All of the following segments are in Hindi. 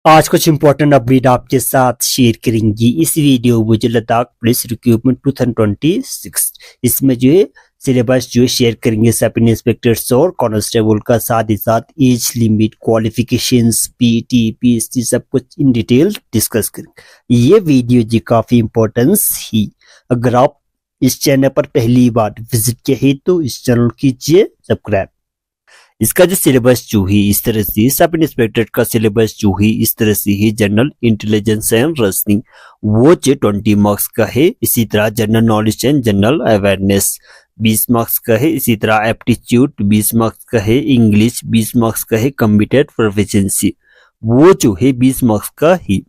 आज कुछ इम्पोर्टेंट अपडेट आपके साथ शेयर करेंगे इस वीडियो में। जो लद्दाख पुलिस रिक्रूटमेंट 2026 इसमें जो है सिलेबस जो है शेयर करेंगे सब इंस्पेक्टर्स और कांस्टेबल का, साथ ही साथ age limit, qualifications, PT, PST सब कुछ इन डिटेल डिस्कस करेंगे। ये वीडियो जी काफी इम्पोर्टेंस ही। अगर आप इस चैनल पर पहली बार विजिट किया है तो इस चैनल कीजिए सब्सक्राइब। इसका जो सिलेबस जो है इस तरह से, सब इंस्पेक्टर का सिलेबस जो है इस तरह से है। जनरल इंटेलिजेंस एंड रीजनिंग वो जो 20 मार्क्स का है। इसी तरह general knowledge and general awareness 20 marks का है। इसी तरह एप्टीट्यूड 20 मार्क्स का है। इंग्लिश 20 मार्क्स का है। कंप्यूटर प्रोफिशिएंसी वो जो है 20 मार्क्स का ही।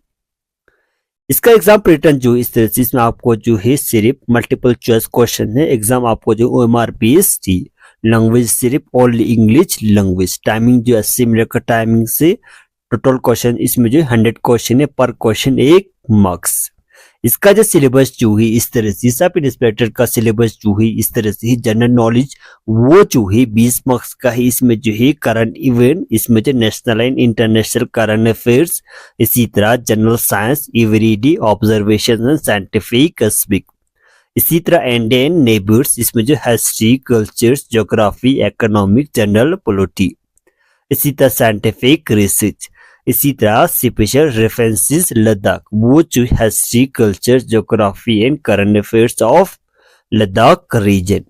इसका एग्जाम पैटर्न जो इस तरह से, इसमें आपको जो है सिर्फ मल्टीपल चॉइस क्वेश्चन है। एग्जाम आपको जो OMR बेस्ड थी। लैंग्वेज सिर्फ ओनली इंग्लिश लैंग्वेज। टाइमिंग जो 80 मिनट का टाइमिंग से। टोटल क्वेश्चन इसमें जो 100 क्वेश्चन है, पर क्वेश्चन 1 मार्क्स। इसका जो सिलेबस जो है इस तरह से, सब इंस्पेक्टर का सिलेबस जो है इस तरह से। जनरल नॉलेज वो जो है 20 मार्क्स का है। इसमें जो है करंट इवेंट, इसमें जो national and international current affairs. इसी तरह general science, everyday observation and scientific aspect. इसी तरह इंडियन नेबर्स, इसमें जो history, cultures, geography, economic, general polity. इसी तरह साइंटिफिक रिसर्च। इसी तरह स्पेशल रेफरेंसेस लद्दाख वो जो history, culture, geography and current affairs of Ladakh region.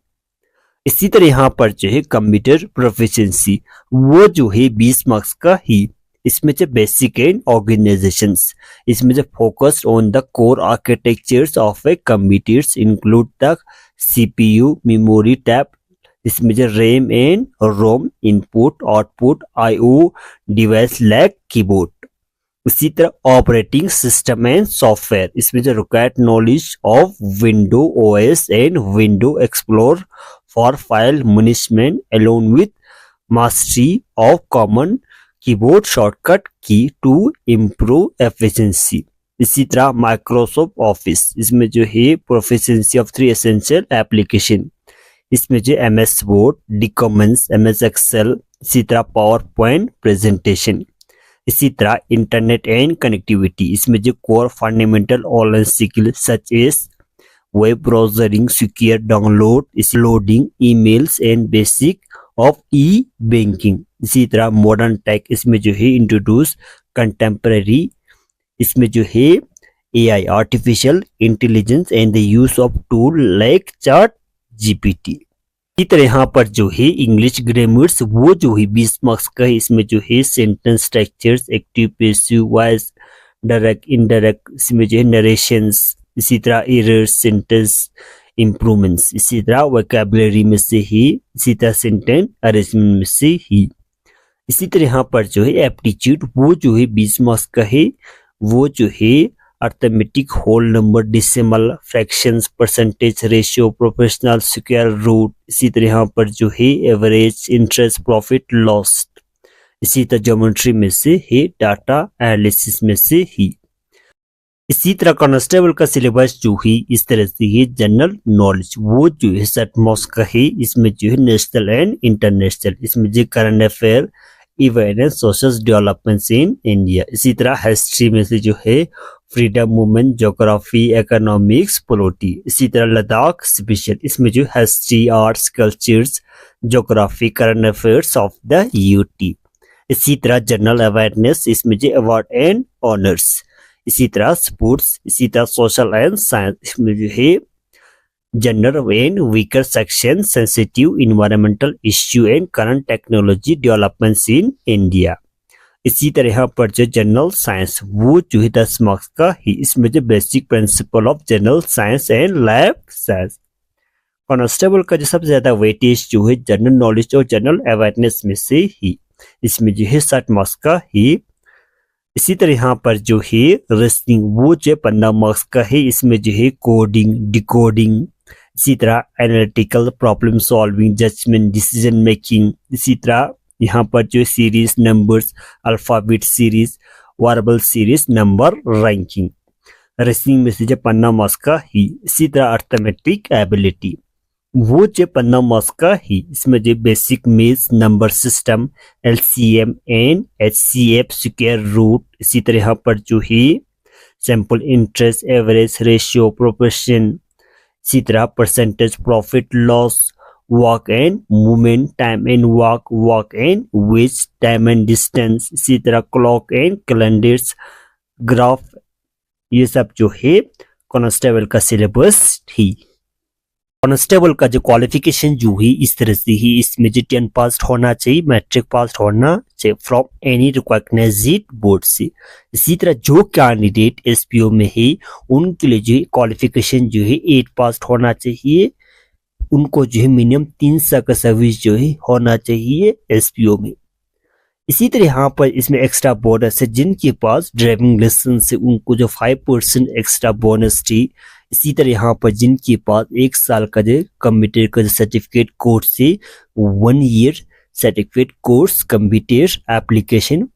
इसी तरह यहाँ पर जो है कंप्यूटर प्रोफिशिएंसी वो जो है 20 मार्क्स का ही। इसमें जो बेसिक एंड ऑर्गेनाइजेशंस, इसमें जो focus on the core architectures of a computers include the CPU, memory tab. इसमें जो RAM and ROM, input output, IO device like keyboard. इसी तरह ऑपरेटिंग सिस्टम एंड सॉफ्टवेयर, इसमें जो required knowledge of window OS and window explore for file management alone with mastery of common keyboard shortcut key to improve efficiency. इसी तरह माइक्रोसॉफ्ट ऑफिस, इसमें जो है प्रोफिशिएंसी ऑफ 3 एसेंशियल एप्लीकेशन। इसमें जो MS word, documents, MS Excel. इसी तरह पावर पॉइंट प्रेजेंटेशन। इसी तरह इंटरनेट एंड कनेक्टिविटी, इसमें जो core fundamental online skill such as web browsing, secure download, इस loading, emails and basic of e banking. इसी तरह मॉडर्न टेक, इसमें जो है इंट्रोड्यूस कंटेम्पररी, इसमें जो है AI artificial intelligence and the use of tool like chat GPT। इसी तरह यहाँ पर जो है इंग्लिश ग्रामर्स वो जो है 20 मार्क्स का है। इसमें जो है sentence structures, active, passive, voice, direct, indirect, इसमें जो है नरेशंस। इसी तरह एरर्स, सेंटेंस इंप्रूवमेंट्स। इसी तरह वोकैबुलरी में से ही। इसी तरह सेंटेंस अरेंजमेंट में से ही। इसी तरह यहाँ पर जो है एप्टीट्यूड वो जो है 20 मार्क्स का है। वो जो है arithmetic, whole number, decimal, fractions, percentage, ratio, proportional, square root. इसी तरह यहाँ पर जो है एवरेज, इंटरेस्ट, प्रॉफिट, लॉस। इसी तरह ज्योमेट्री में से है, डाटा एनालिसिस में से ही। इसी तरह कांस्टेबल का सिलेबस जो है इस तरह से है। जनरल नॉलेज वो जो है 60 मार्क्स का है। इसमें जो है नेशनल एंड इंटरनेशनल, इसमें जो current affair, event and social developments in India. इसी तरह हिस्ट्री में से जो है freedom movement, geography, economics, polity. इसी तरह लद्दाख स्पेशल, इसमें जो history, arts, cultures, geography, current affairs of the UT। इसी तरह जनरल अवेयरनेस, इसमें जो अवार्ड एंड ऑनर्स। इसी तरह स्पोर्ट्स। इसी तरह सोशल एंड साइंस, इसमें जो है general and weaker section, sensitive environmental issue and current technology developments in India. इसी तरह यहाँ पर जो जनरल साइंस वो जो है 10 मार्क्स का ही। इसमें जो basic principle of general science and lab science. Constable का जो सबसे ज्यादा वेटेज जो है जनरल नॉलेज और जनरल अवेयरनेस में से ही। इसमें जो है 60 मार्क्स का ही। इसी तरह यहाँ पर जो है रीजनिंग वो जो 15 मार्क्स का है। इसमें जो है कोडिंग, डिकोडिंग, इसी तरह analytical, problem solving, judgement, decision making. इसी तरह यहाँ पर जो series, numbers, alphabet series, verbal series, number ranking. Reasoning में से जो 15 मार्क्स का ही। इसी तरह अर्थमेटिक एबिलिटी, वो जो 15 मार्क्स का ही इसमें जो basic maths number system LCM and HCF square root, इसी तरह यहाँ पर जो है sample interest average ratio proportion, इसी तरह percentage profit loss, work and movement, time and work and wage, time and distance, इसी तरह क्लॉक एंड कैलेंडर्स, ग्राफ, ये सब जो है कांस्टेबल का सिलेबस थी। कांस्टेबल का जो क्वालिफिकेशन जो है इस तरह से ही, इसमें जो 10 पास होना चाहिए, मैट्रिक पास होना चाहिए फ्रॉम एनी रिकॉग्नाइज्ड बोर्ड से। इसी तरह जो कैंडिडेट SPO में है उनके लिए जो क्वालिफिकेशन जो है 8 पास होना चाहिए, उनको जो है मिनिमम 3 साल का सर्विस जो है होना चाहिए SPO में। इसी तरह यहाँ पर इसमें एक्स्ट्रा बोनस है, जिनके पास ड्राइविंग लाइसेंस है उनको जो 5% एक्स्ट्रा बोनस थी। इसी तरह यहाँ पर जिनके पास 1 साल का जो कंप्यूटर का सर्टिफिकेट कोर्स है, 1 year certificate course computer application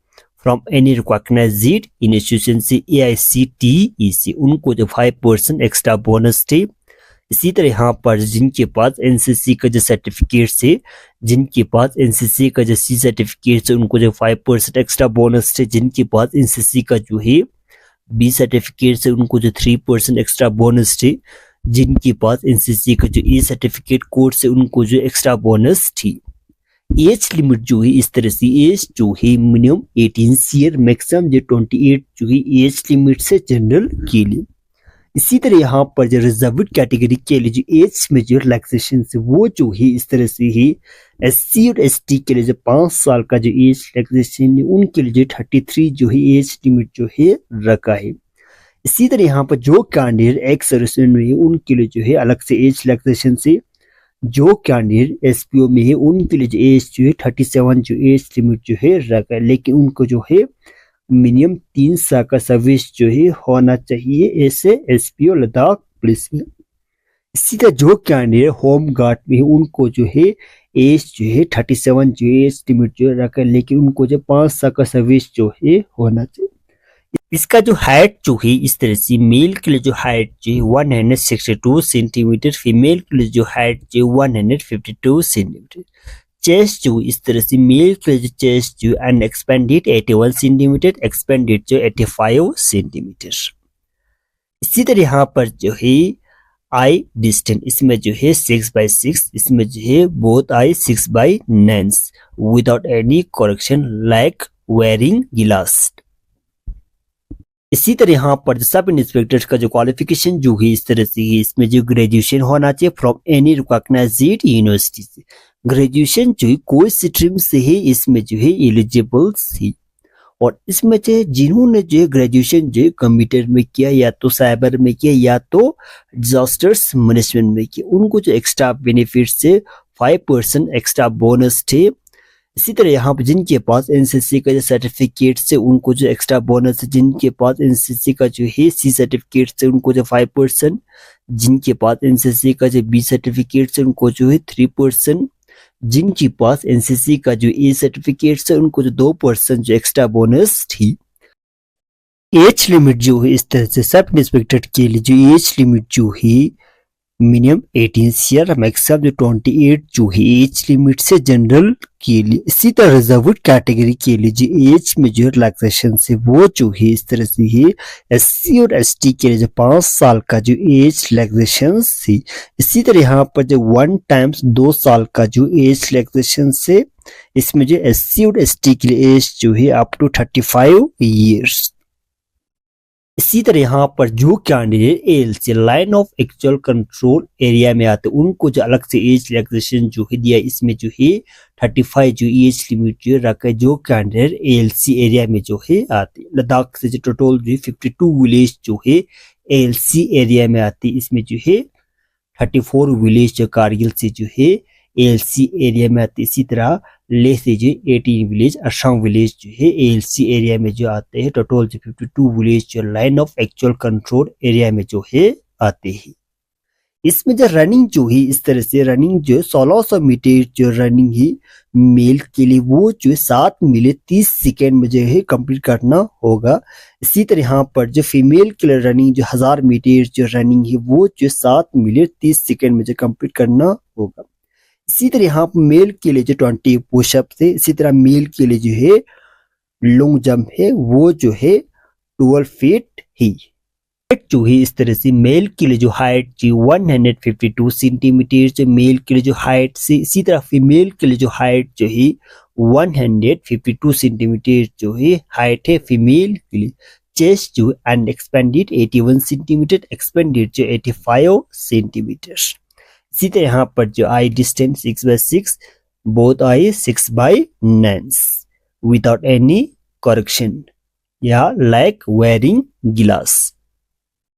from any recognised institution से AICTE से, उनको जो 5% एक्स्ट्रा बोनस थे। इसी तरह यहाँ पर जिनके पास NCC का जो सर्टिफिकेट है, जिनके पास NCC का जो C सर्टिफिकेट है उनको जो 5% एक्स्ट्रा बोनस थे। जिनके पास NCC का जो है B सर्टिफिकेट है उनको जो 3% एक्स्ट्रा बोनस थे। जिनके पास NCC का जो A सर्टिफिकेट कोर्स है उनको जो एक्स्ट्रा बोनस थी। एज लिमिट जो है इस तरह से, एज जो है मिनिमम 18 ईयर, मैक्सिमम जो 28 जो है एज लिमिट से जनरल के लिए। इसी तरह यहाँ पर जो रिजर्व्ड कैटेगरी के लिए जो एज में जो रिलैक्सेशन है वो जो है इस तरह से ही, SC और ST के लिए जो 5 साल का जो एज रिलैक्सेशन है उनके लिए जो 33 जो है एज लिमिट जो है रखा है। इसी तरह यहाँ पर जो कैंडिडेट एक्स सर्विसमैन में है उनके लिए जो है अलग से एज रिलैक्सेशन से, जो कैंडिडेट SPO में है उनके लिए जो एज जो है 37 जो एज लिमिट जो है रखा है, लेकिन उनको जो है मिनिमम 3 साल का सर्विस जो है होना चाहिए ऐसे SPO लद्दाख पुलिस में। इसी तरह जो कैंडिडेट होम गार्ड में है उनको जो है एज जो है 37 जो एज लिमिट जो रखा है, लेकिन उनको जो 5 साल का सर्विस जो है होना चाहिए। इसका जो हाइट जो है इस तरह से, मेल के लिए जो हाइट जो है 162 सेंटीमीटर, फीमेल के लिए जो हाइट जो 152 सेंटीमीटर। चेस्ट जो इस तरह से, मेल के लिए जो चेस्ट जो अनएक्सपेंडेड 81 सेंटीमीटर, एक्सपेंडेड जो 85 सेंटीमीटर। इसी तरह यहाँ पर जो है आई डिस्टेंस, इसमें जो है 6/6, इसमें जो है both eye 6/9 without any correction like wearing glass. इसी तरह यहाँ पर सब इंस्पेक्टर का जो क्वालिफिकेशन जो है इस तरह से है, इसमें जो ग्रेजुएशन होना चाहिए फ्रॉम एनी रिकॉग्नाइज्ड यूनिवर्सिटी से। ग्रेजुएशन जो है कोई स्ट्रीम से है इसमें जो है एलिजिबल है, और इसमें जो है जिन्होंने जो है ग्रेजुएशन जो है कंप्यूटर में किया, या तो साइबर में किया, या तो डिजास्टर्स मैनेजमेंट में किया, उनको जो एक्स्ट्रा बेनिफिट से 5% एक्स्ट्रा बोनस थे। इसी तरह यहाँ पर जिनके पास NCC का जो सर्टिफिकेट से उनको जो एक्स्ट्रा बोनस है, जिनके पास NCC का जो है C सर्टिफिकेट से उनको जो 5%, जिनके पास NCC का जो B सर्टिफिकेट से उनको जो है 3%, जिनके पास NCC का जो A सर्टिफिकेट से उनको जो 2% जो एक्स्ट्रा बोनस थी। एज लिमिट जो है इस तरह से सब इंस्पेक्टर के लिए जो एज लिमिट जो है मिनिमम 18 ईयर, मैक्सिमम जो 28 जो है एज लिमिट से जनरल के लिए। इसी तरह रिजर्व्ड कैटेगरी के लिए जो एज में जो रिलैक्सेशन से वो जो है इस तरह से है, SC और ST के लिए जो 5 साल का जो एज रिलैक्सेशन से। इसी तरह यहाँ पर जो 1 टाइम्स 2 साल का जो एज रिलैक्सेशन से, इसमें जो SC और ST के लिए एज जो है अप टू 35 ईयर्स। इसी तरह यहाँ पर जो candidate ALC line of actual control area में आते हैं उनको जो अलग से एज रिलैक्सेशन जो है दिया, इसमें जो है 35 जो एज लिमिट जो रखा है जो कैंडिडेट ALC एरिया में जो है आते हैं। लद्दाख से जो टोटल जो 52 विलेज जो है ALC एरिया में आती है, इसमें जो है 34 विलेज जो कारगिल से जो है ALC एरिया में आते हैं। इसी तरह लेह से जो 18 विलेज, असम विलेज जो है ALC एरिया में जो आते हैं। टोटल जो 52 विलेज जो line of actual control area में जो है आते हैं। इसमें जो रनिंग जो है इस तरह से रनिंग जो 1600 मीटर जो रनिंग है मेल के लिए वो जो 7 मिनट 30 सेकेंड में जो है कंप्लीट करना होगा। इसी तरह यहाँ पर जो फीमेल के लिए रनिंग जो 1000 मीटर जो रनिंग है वो जो 7 मिनट 30 सेकेंड में जो कंप्लीट करना होगा। इसी तरह यहाँ पर मेल के लिए जो 20 पुशअप है, इसी तरह मेल के लिए जो है लॉन्ग जंप है वो जो है 12 फीट ही। हाइट जो है इस तरह से मेल के लिए जो हाइट जो 152 सेंटीमीटर जो मेल के लिए जो हाइट से, इसी तरह फीमेल के लिए जो हाइट जो है 152 सेंटीमीटर जो है हाइट है फीमेल के लिए। चेस्ट जो एंड एक्सपेंडेड 81 सेंटीमीटर, एक्सपेंडेड जो 85 सेंटीमीटर। इसी तरह यहाँ पर जो eye distance 6/6, both eye 6/9 without any correction या लाइक वेयरिंग गिलास।